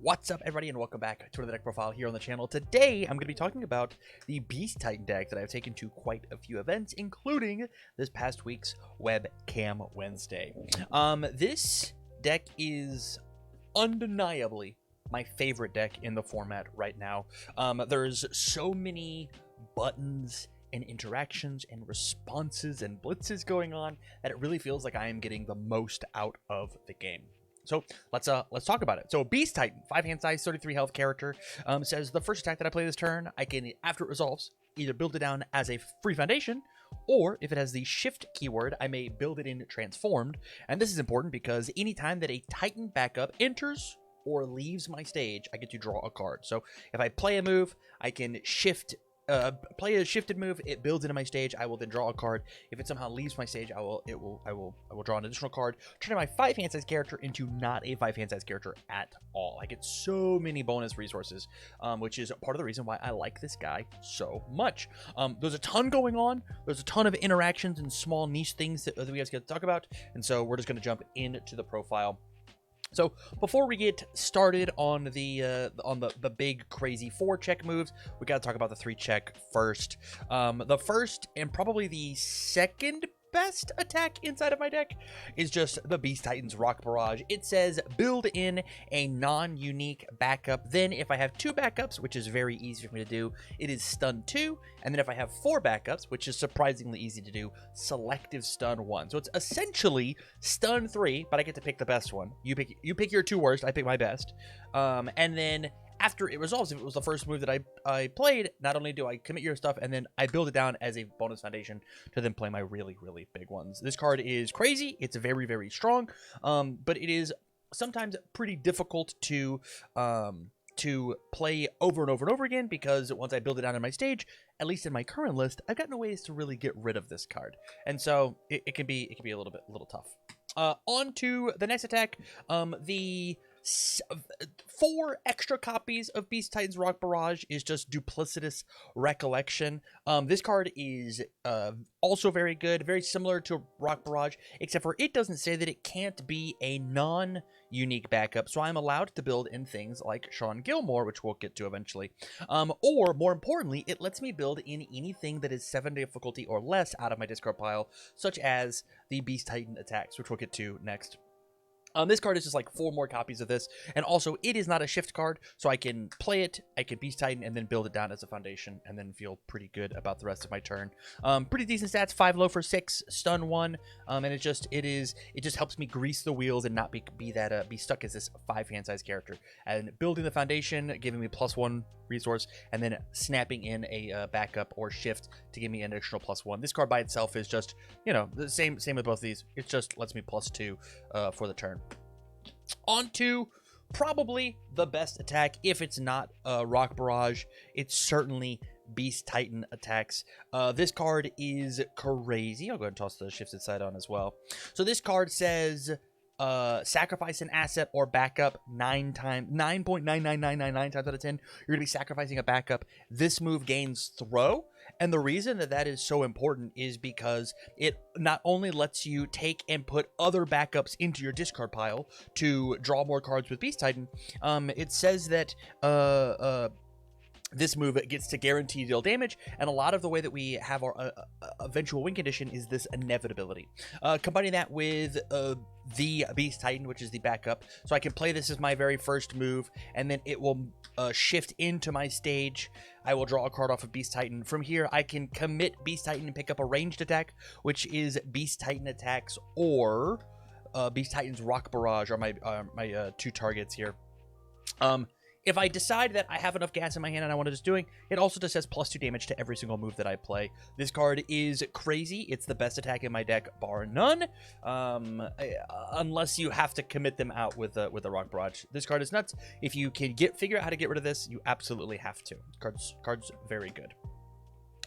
What's up, everybody, and welcome back to the deck profile here on the channel. Today, I'm going to be talking about the Beast Titan deck that I've taken to quite a few events, including this past week's Webcam Wednesday. This deck is undeniably my favorite deck in the format right now. There's so many buttons and interactions and responses and blitzes going on that it really feels like I am getting the most out of the game. So let's talk about it. So Beast Titan, 5-hand size, 33 health character, says the first attack that I play this turn, I can, after it resolves, either build it down as a free foundation, or if it has the shift keyword, I may build it in transformed. And this is important because anytime that a Titan backup enters or leaves my stage, I get to draw a card. So if I play a move, I can play a shifted move, it builds into my stage, I will then draw a card. If it somehow leaves my stage, I will draw an additional card, turning my 5-hand size character into not a 5-hand size character at all. I get so many bonus resources, which is part of the reason why I like this guy so much. There's a ton going on, there's a ton of interactions and small niche things that we guys get to talk about, and so we're just going to jump into the profile. So before we get started on the big crazy 4-check moves, we got to talk about the 3-check first. The first and probably the second best attack inside of my deck is just the Beast Titan's Rock Barrage. It says build in a non-unique backup. Then if I have 2 backups, which is very easy for me to do, it is stun 2. And then if I have 4 backups, which is surprisingly easy to do, selective stun 1. So it's essentially stun 3, but I get to pick the best one. You pick your 2 worst, I pick my best. And then after it resolves, if it was the first move that I played, not only do I commit your stuff, and then I build it down as a bonus foundation to then play my really, really big ones. This card is crazy. It's very, very strong, but it is sometimes pretty difficult to play over and over and over again, because once I build it down in my stage, at least in my current list, I've got no ways to really get rid of this card, and so it can be a little tough. On to the next attack. The 4 extra copies of Beast Titan's Rock Barrage is just duplicitous recollection. This card is also very good, very similar to Rock Barrage, except for it doesn't say that it can't be a non-unique backup, so I'm allowed to build in things like Sean Gilmore, which we'll get to eventually. Or, more importantly, it lets me build in anything that is 7 difficulty or less out of my discard pile, such as the Beast Titan attacks, which we'll get to next. This card is just like 4 more copies of this, and also it is not a shift card, so I can play it, I can Beast Titan, and then build it down as a foundation, and then feel pretty good about the rest of my turn. Pretty decent stats, 5 low for 6, stun 1, and it just helps me grease the wheels and not be stuck as this 5-hand size character. And building the foundation, giving me +1 resource, and then snapping in a backup or shift to give me an additional +1. This card by itself is just, the same with both of these. It just lets me +2 for the turn. On to probably the best attack. If it's not Rock Barrage, it's certainly Beast Titan attacks. This card is crazy. I'll go ahead and toss the shifted side on as well. So this card says sacrifice an asset or backup 9.99999 times out of 10. You're gonna be sacrificing a backup. This move gains throw, and the reason that is so important is because it not only lets you take and put other backups into your discard pile to draw more cards with Beast Titan. It says that this move gets to guarantee deal damage, and a lot of the way that we have our eventual win condition is this inevitability. Combining that with the Beast Titan, which is the backup, so I can play this as my very first move, and then it will shift into my stage. I will draw a card off of Beast Titan. From here, I can commit Beast Titan and pick up a ranged attack, which is Beast Titan attacks or Beast Titan's Rock Barrage are my 2 targets here. If I decide that I have enough gas in my hand and I want to just doing, it also just says +2 damage to every single move that I play. This card is crazy. It's the best attack in my deck, bar none. Unless you have to commit them out with a Rock Barrage. This card is nuts. If you can figure out how to get rid of this, you absolutely have to. Card's very good.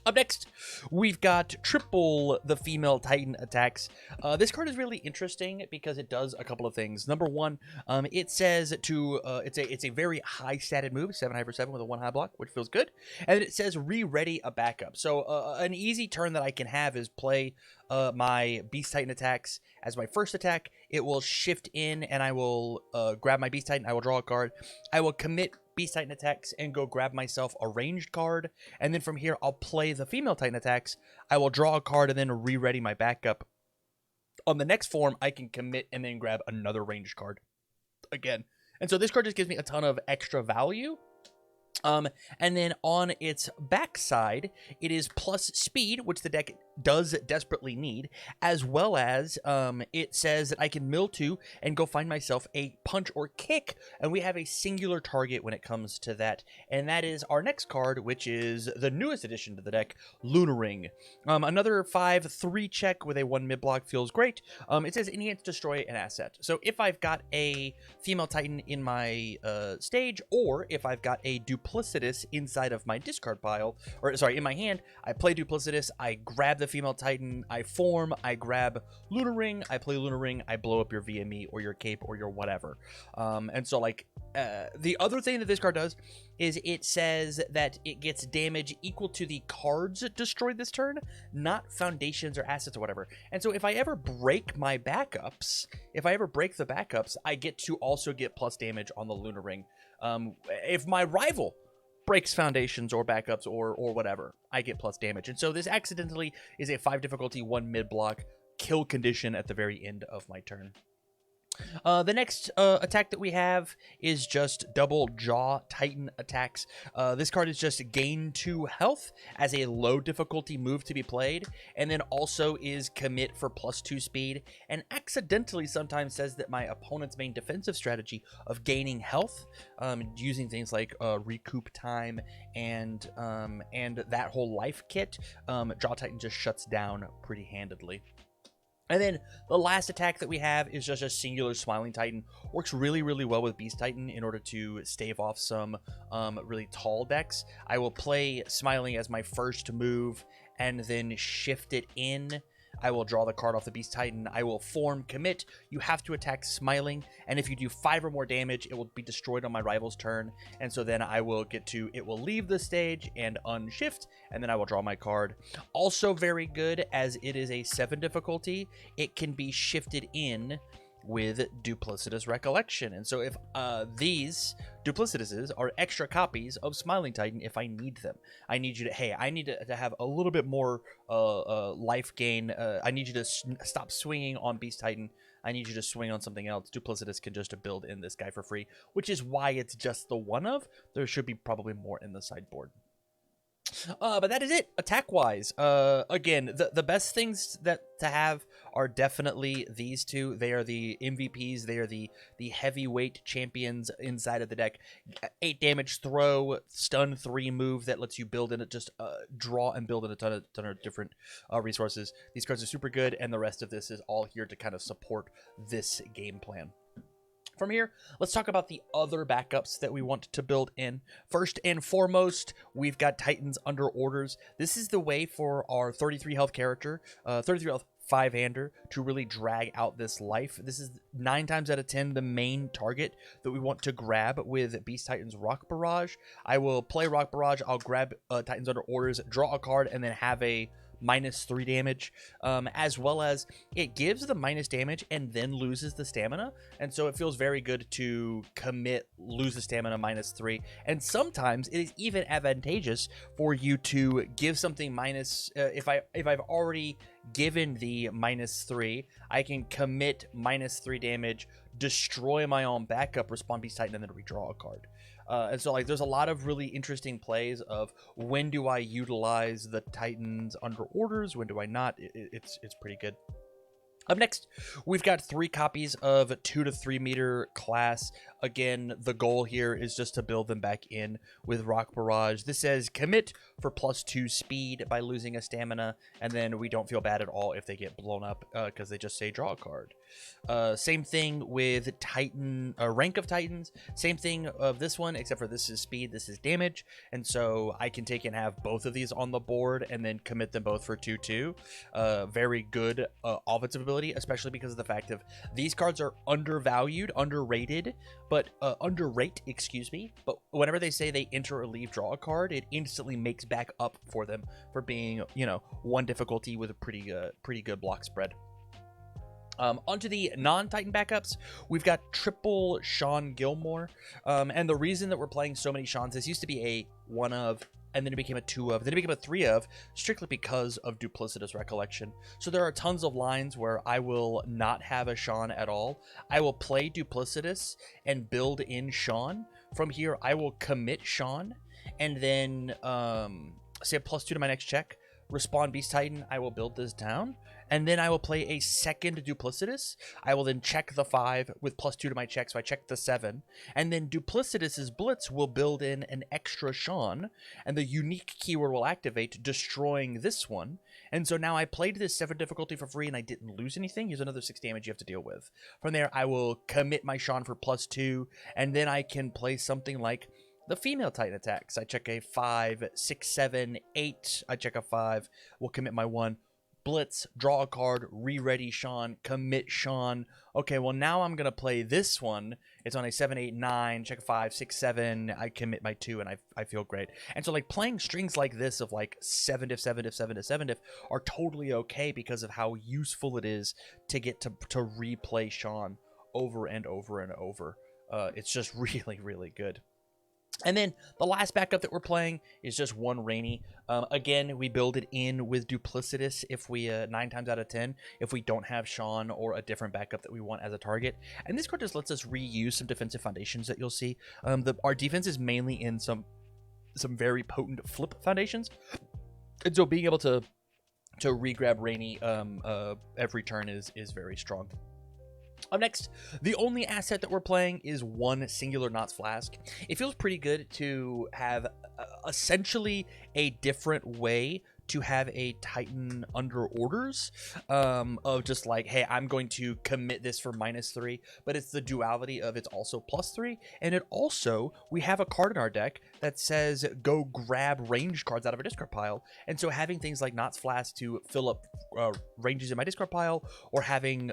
Up next, we've got triple the female Titan attacks. This card is really interesting because it does a couple of things. Number one, it says to it's a very high statted move, 7 high for 7 with a 1 high block, which feels good. And it says re-ready a backup. So an easy turn that I can have is play my Beast Titan attacks as my first attack. It will shift in, and I will grab my Beast Titan. I will draw a card. I will commit Beast Titan attacks and go grab myself a ranged card, and then from here I'll play the female Titan attacks. I will draw a card and then re-ready my backup. On the next form, I can commit and then grab another ranged card again. And so this card just gives me a ton of extra value. And then on its backside, it is plus speed, which the deck does desperately need, as well as it says that I can mill 2 and go find myself a punch or kick, and we have a singular target when it comes to that, and that is our next card, which is the newest addition to the deck, Lunar Ring. Another 5/3 check with a 1 mid block feels great. It says enhance destroy an asset. So if I've got a female Titan in my stage, or if I've got a Duplicitous inside of my discard pile, or sorry, in my hand, I play Duplicitous, I grab the female Titan, I form, I grab Lunar Ring, I play Lunar Ring, I blow up your VME or your cape or your whatever. And so like the other thing that this card does is it says that it gets damage equal to the cards destroyed this turn, not foundations or assets or whatever. And so if I ever break my backups, if I ever break the backups, I get to also get plus damage on the Lunar Ring. If my rival breaks foundations or backups or whatever, I get plus damage. And so this accidentally is a 5 difficulty, 1 mid block kill condition at the very end of my turn. The next attack that we have is just double Jaw Titan attacks. This card is just gain 2 health as a low difficulty move to be played, and then also is commit for plus 2 speed, and accidentally sometimes says that my opponent's main defensive strategy of gaining health, using things like recoup time and that whole life kit, Jaw Titan just shuts down pretty handedly. And then the last attack that we have is just a singular Smiling Titan. Works really, really well with Beast Titan in order to stave off some really tall decks. I will play Smiling as my first move and then shift it in. I will draw the card off the Beast Titan. I will form commit. You have to attack Smiling, and if you do 5 or more damage, it will be destroyed on my rival's turn. And so then I will get to, it will leave the stage and unshift, and then I will draw my card. Also very good, as it is a 7 difficulty, it can be shifted in with Duplicitous Recollection. And so if these Duplicituses are extra copies of Smiling Titan if I need them. I need you to, hey, I need to have a little bit more life gain. I need you to stop swinging on Beast Titan. I need you to swing on something else. Duplicitous can just build in this guy for free, which is why it's just the one of. There should be probably more in the sideboard. But that is it, attack-wise. Again, the best things that to have are definitely these two. They are the MVPs. They are the heavyweight champions inside of the deck. 8 damage throw, stun 3 move that lets you build in it, just draw and build in a ton of different resources. These cards are super good, and the rest of this is all here to kind of support this game plan. From here, let's talk about the other backups that we want to build in. First and foremost, we've got Titans under orders. This is the way for our 33 health character, 33 health 5-hander, to really drag out this life. This is 9 times out of 10 the main target that we want to grab with Beast Titan's Rock Barrage. I will play Rock Barrage, I'll grab Titans under orders, draw a card, and then have a -3 damage, as well as it gives the minus damage and then loses the stamina, and so it feels very good to commit, lose the stamina, -3, and sometimes it is even advantageous for you to give something minus, if I've already given the -3, I can commit -3 damage, destroy my own backup, respond Beast Titan, and then redraw a card. And so, like, there's a lot of really interesting plays of when do I utilize the Titans under orders, when do I not. It's pretty good. Up next, we've got 3 copies of 2 to 3 meter class Again, the goal here is just to build them back in with Rock Barrage. This says commit for +2 speed by losing a stamina, and then we don't feel bad at all if they get blown up because they just say draw a card. Same thing with Titan, Rank of Titans. Same thing of this one, except for this is speed, this is damage, and so I can take and have both of these on the board and then commit them both for 2/2. Very good offensive ability, especially because of the fact of these cards are undervalued, underrated, but underrate, excuse me. But whenever they say they enter or leave, draw a card, it instantly makes back up for them for being, you know, 1 difficulty with a pretty good block spread. Onto the non-Titan backups, we've got triple Sean Gilmore, and the reason that we're playing so many Seans, this used to be a 1 of, and then it became a 2 of, then it became a 3 of, strictly because of duplicitous recollection. So there are tons of lines where I will not have a Sean at all. I will play duplicitous and build in Sean. From here, I will commit Sean, and then say a +2 to my next check, respawn Beast Titan, I will build this down, and then I will play a second duplicitous. I will then check the 5 with +2 to my check, so I check the 7, and then duplicitous's blitz will build in an extra Sean, and the unique keyword will activate, destroying this one. And so now I played this 7 difficulty for free and I didn't lose anything. Here's another 6 damage you have to deal with. From there, I will commit my Sean for +2, and then I can play something like the female Titan attacks. I check a 5, 6, 7, 8. I check a 5. We'll commit my 1. Blitz, draw a card, re-ready Sean, commit Sean. Okay, well now I'm going to play this one. It's on a 7, 8, 9, check a 5, 6, 7. I commit my 2 and I feel great. And so like playing strings like this of like 7 diff, 7 diff, 7 diff, 7 diff are totally okay because of how useful it is to get to replay Sean over and over and over. It's just really, really good. And then the last backup that we're playing is just 1 Rainy. Again, we build it in with duplicitous if we 9 times out of 10 if we don't have Sean or a different backup that we want as a target. And this card just lets us reuse some defensive foundations that you'll see. Our defense is mainly in some very potent flip foundations, and so being able to re-grab Rainy every turn is very strong. Up next, the only asset that we're playing is 1 singular Knots Flask. It feels pretty good to have essentially a different way to have a Titan under orders of just like, hey, I'm going to commit this for -3, but it's the duality of it's also +3, and it also, we have a card in our deck that says go grab range cards out of a discard pile, and so having things like Knots Flask to fill up ranges in my discard pile, or having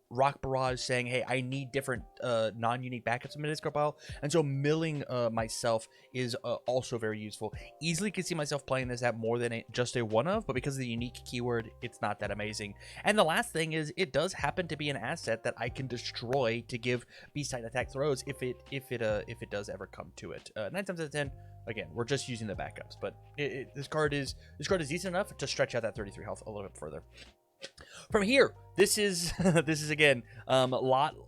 Rock Barrage saying, hey, I need different non-unique backups in my discard pile, and so milling myself is also very useful. Easily can see myself playing this at more than just a 1 of, but because of the unique keyword, it's not that amazing. And the last thing is, it does happen to be an asset that I can destroy to give Beast Titan attack throws if it does ever come to it. 9 times out of 10, again, we're just using the backups, but this card is decent enough to stretch out that 33 health a little bit further. From here, this is again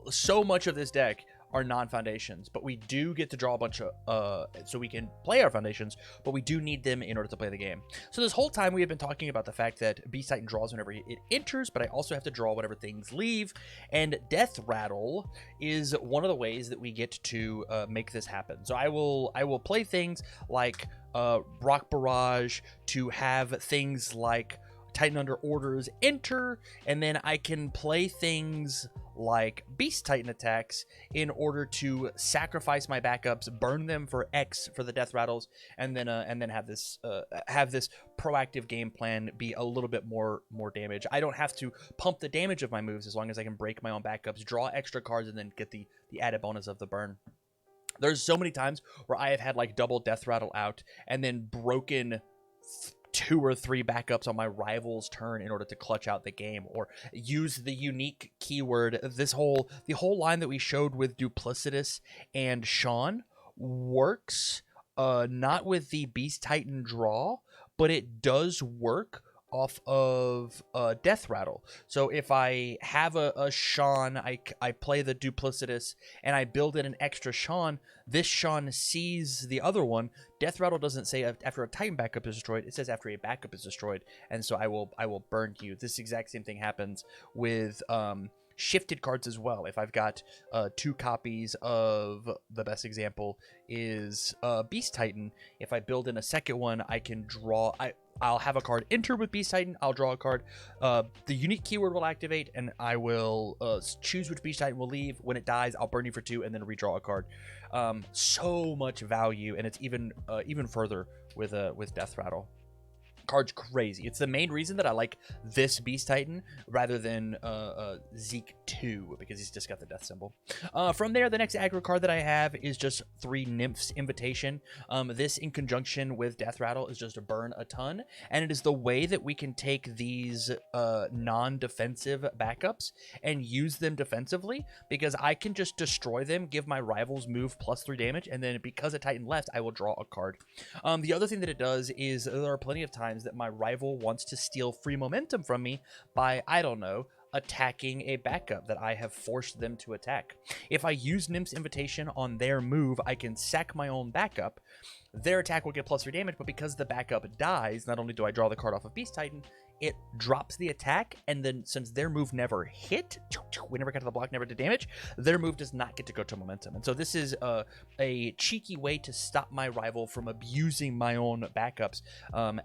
so much of this deck are non-foundations, but we do get to draw a bunch of so we can play our foundations, but we do need them in order to play the game. So this whole time we have been talking about the fact that Beast Titan draws whenever it enters, but I also have to draw whenever things leave, and Death Rattle is one of the ways that we get to make this happen. So I will play things like Rock Barrage to have things like Titan under orders enter, and then I can play things like Beast Titan attacks in order to sacrifice my backups, burn them for X for the Death Rattles, and then have this proactive game plan be a little bit more damage. I don't have to pump the damage of my moves as long as I can break my own backups, draw extra cards, and then get the added bonus of the burn. There's so many times where I have had like double Death Rattle out and then broken 2 or 3 backups on my rival's turn in order to clutch out the game, or use the unique keyword. The whole line that we showed with duplicitous and Sean works not with the Beast Titan draw, but it does work off of Death Rattle. So if I have a Sean, I play the duplicitous and I build in an extra Sean, this Sean sees the other one. Death Rattle doesn't say after a Titan backup is destroyed, it says after a backup is destroyed, and so I will burn you. This exact same thing happens with shifted cards as well. If I've got 2 copies of, the best example is Beast Titan, if I build in a second one, I can draw. I'll have a card enter with Beast Titan. I'll draw a card. The unique keyword will activate, and I will choose which Beast Titan will leave. When it dies, I'll burn you for 2 and then redraw a card. So much value, and it's even further with Death Rattle. Card's crazy. It's the main reason that I like this Beast Titan rather than Zeke 2, because he's just got the death symbol. From there, the next aggro card that I have is just 3 Nymphs Invitation. This, in conjunction with Death Rattle, is just a burn a ton, and it is the way that we can take these non-defensive backups and use them defensively, because I can just destroy them, give my rivals move +3 damage, and then because a Titan left, I will draw a card. The other thing that it does is there are plenty of times that my rival wants to steal free momentum from me by, I don't know, attacking a backup that I have forced them to attack. If I use Nymph's Invitation on their move, I can sack my own backup. Their attack will get +3 damage, but because the backup dies, not only do I draw the card off of Beast Titan, it drops the attack, and then since their move never hit, we never got to the block, never did damage, their move does not get to go to momentum. And so this is a cheeky way to stop my rival from abusing my own backups,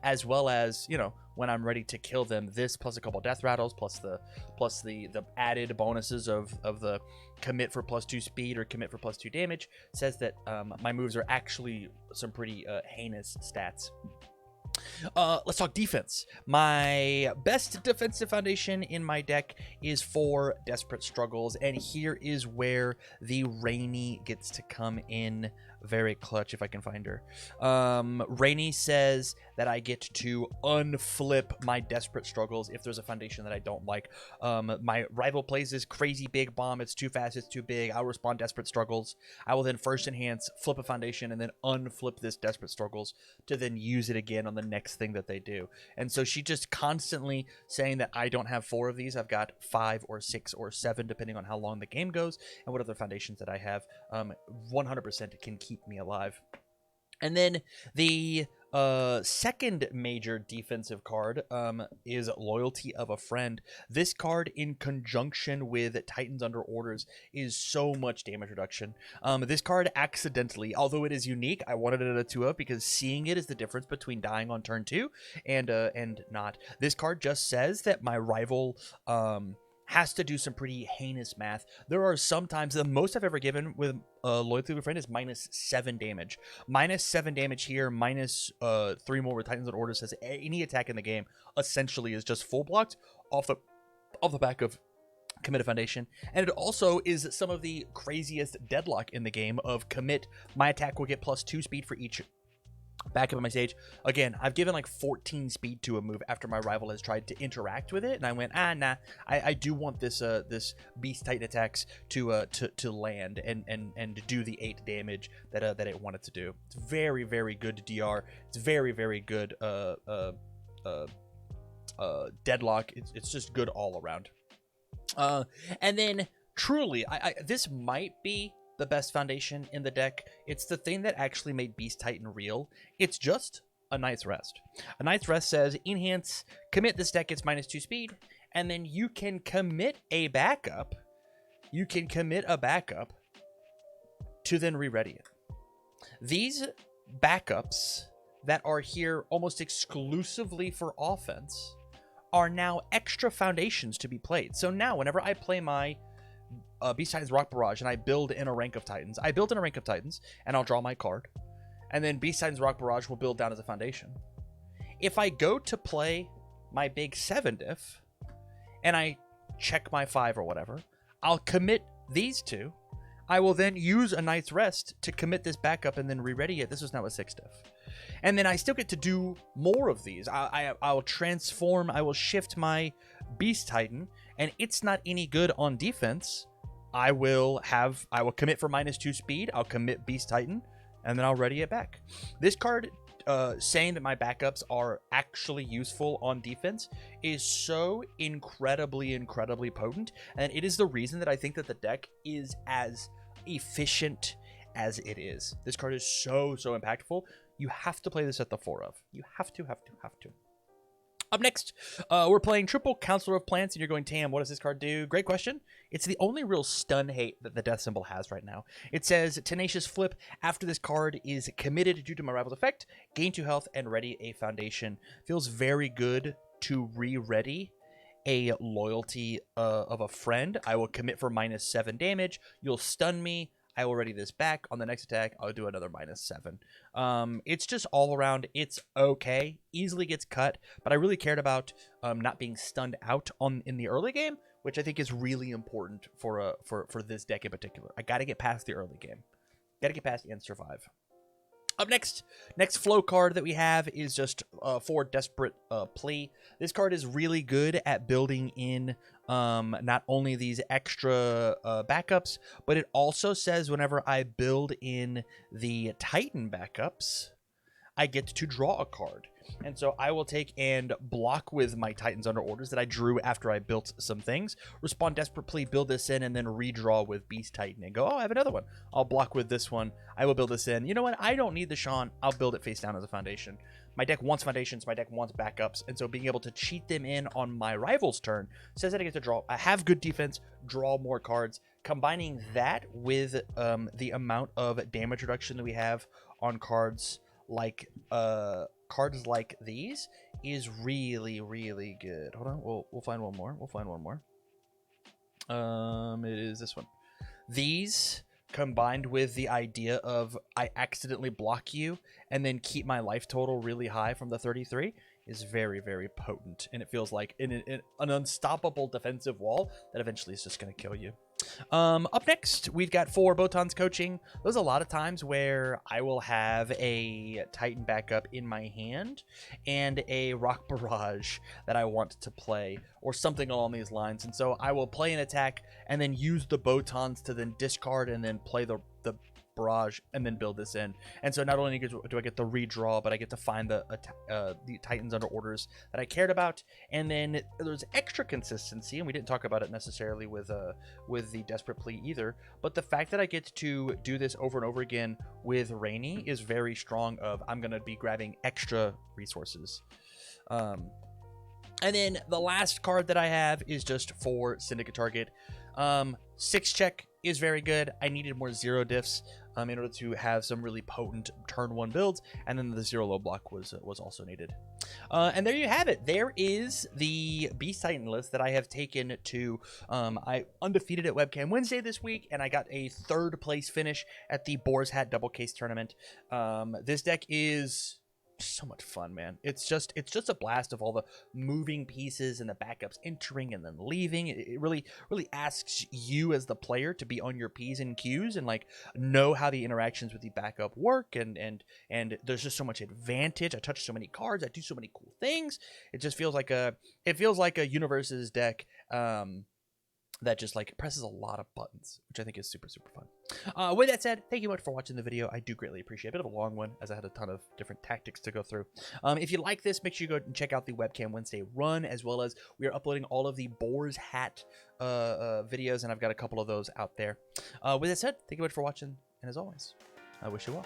as well as, you know, when I'm ready to kill them, this plus a couple death rattles, plus the added bonuses of the commit for +2 speed or commit for +2 damage, says that my moves are actually some pretty heinous stats. Let's talk defense. My best defensive foundation in my deck is for Desperate Struggles, and here is where the Rainy gets to come in very clutch, if I can find her. Rainy says that I get to unflip my Desperate Struggles if there's a foundation that I don't like. My rival plays this crazy big bomb. It's too fast, it's too big. I'll respond Desperate Struggles. I will then first enhance, flip a foundation, and then unflip this Desperate Struggles to then use it again on the next thing that they do. And so she just constantly saying that I don't have 4 of these. I've got 5 or 6 or 7, depending on how long the game goes and what other foundations that I have. 100% can keep me alive. And then the second major defensive card is Loyalty of a Friend. This card, in conjunction with Titans Under Orders, is so much damage reduction. This card accidentally, although it is unique, I wanted it at a 2-of because seeing it is the difference between dying on turn 2 and not. This card just says that my rival has to do some pretty heinous math. There are sometimes, the most I've ever given with Loyalty of a Friend is -7 damage. -7 damage here, -3 more with Titans and Orders, says any attack in the game essentially is just full blocked off the back of Commit Foundation. And it also is some of the craziest deadlock in the game of commit. My attack will get +2 speed for each backup of my stage. Again, I've given like 14 speed to a move after my rival has tried to interact with it, and I went, nah, I do want this this Beast Titan attacks to land and do the 8 damage that it wanted to do. It's very, very good DR. It's very, very good deadlock. It's just good all around. And then truly, this might be the best foundation in the deck. It's the thing that actually made Beast Titan real. It's just a Night's Rest. A Night's Rest says, enhance, commit this deck gets -2 speed, and then you can commit a backup. You can commit a backup to then re-ready it. These backups that are here almost exclusively for offense are now extra foundations to be played. So now whenever I play my Beast Titan's Rock Barrage and I build in a rank of Titans, and I'll draw my card, and then Beast Titan's Rock Barrage will build down as a foundation. If I go to play my big 7 diff and I check my 5 or whatever, I'll commit these 2. I will then use a Night's Rest to commit this backup and then re-ready it. This is now a 6 diff. And then I still get to do more of these. I will transform, I will shift my Beast Titan, and it's not any good on defense. I will commit for -2 speed, I'll commit Beast Titan, and then I'll ready it back. This card, saying that my backups are actually useful on defense, is so incredibly potent, and it is the reason that I think that the deck is as efficient as it is. This card is so impactful. You have to play this at the 4-of. You have to. Up next, we're playing Triple Counselor of Plants, and you're going, Tam, what does this card do? Great question. It's the only real stun hate that the death symbol has right now. It says, Tenacious Flip, after this card is committed due to my rival's effect, gain 2 health and ready a foundation. Feels very good to re-ready a loyalty of a friend. I will commit for -7 damage. You'll stun me. I will ready this back. On the next attack, I'll do another -7. It's just all around, it's okay. Easily gets cut, but I really cared about not being stunned out in the early game, which I think is really important for this deck in particular. I got to get past the early game. Got to get past and survive. Up next flow card that we have is just for Desperate Plea. This card is really good at building in not only these extra backups, but it also says whenever I build in the Titan backups, I get to draw a card. And so I will take and block with my Titans under orders that I drew after I built some things, respond Desperate Plea, build this in, and then redraw with Beast Titan and go, oh, I have another one. I'll block with this one. I will build this in. You know what? I don't need the Sean. I'll build it face down as a foundation. My deck wants foundations. My deck wants backups. And so being able to cheat them in on my rival's turn says that I get to draw. I have good defense, draw more cards. Combining that with the amount of damage reduction that we have on cards like these is really, really good. Hold on, we'll find one more. We'll find one more. It is this one. These combined with the idea of I accidentally block you and then keep my life total really high from the 33 is very, very potent, and it feels like an unstoppable defensive wall that eventually is just going to kill you. Up next, we've got 4 Botan's Coaching. There's a lot of times where I will have a Titan backup in my hand and a Rock Barrage that I want to play, or something along these lines. And so I will play an attack and then use the Botans to then discard and then play the barrage and then build this in. And so not only do I get the redraw, but I get to find the Titans under orders that I cared about. And then there's extra consistency, and we didn't talk about it necessarily with the Desperate Plea either, but the fact that I get to do this over and over again with Rainy is very strong. Of I'm going to be grabbing extra resources. And then the last card that I have is just for Syndicate Target. 6 check is very good. I needed more 0 diffs in order to have some really potent turn 1 builds, and then the 0 low block was also needed. And there you have it. There is the Beast Titan list that I have taken to I undefeated at Webcam Wednesday this week, and I got a 3rd place finish at the Boar's Hat Double Case Tournament. This deck is so much fun, man. It's just a blast of all the moving pieces and the backups entering and then leaving. It really asks you as the player to be on your P's and Q's and like know how the interactions with the backup work, and there's just so much advantage. I touch so many cards, I do so many cool things. It just feels like a UniVersus deck that just like presses a lot of buttons, which I think is super, super fun. With that said, thank you much for watching the video. I do greatly appreciate it. A bit of a long one, as I had a ton of different tactics to go through. If you like this, make sure you go and check out the Webcam Wednesday run, as well as we are uploading all of the Boar's Hat videos, and I've got a couple of those out there. With that said, thank you much for watching, and as always, I wish you well.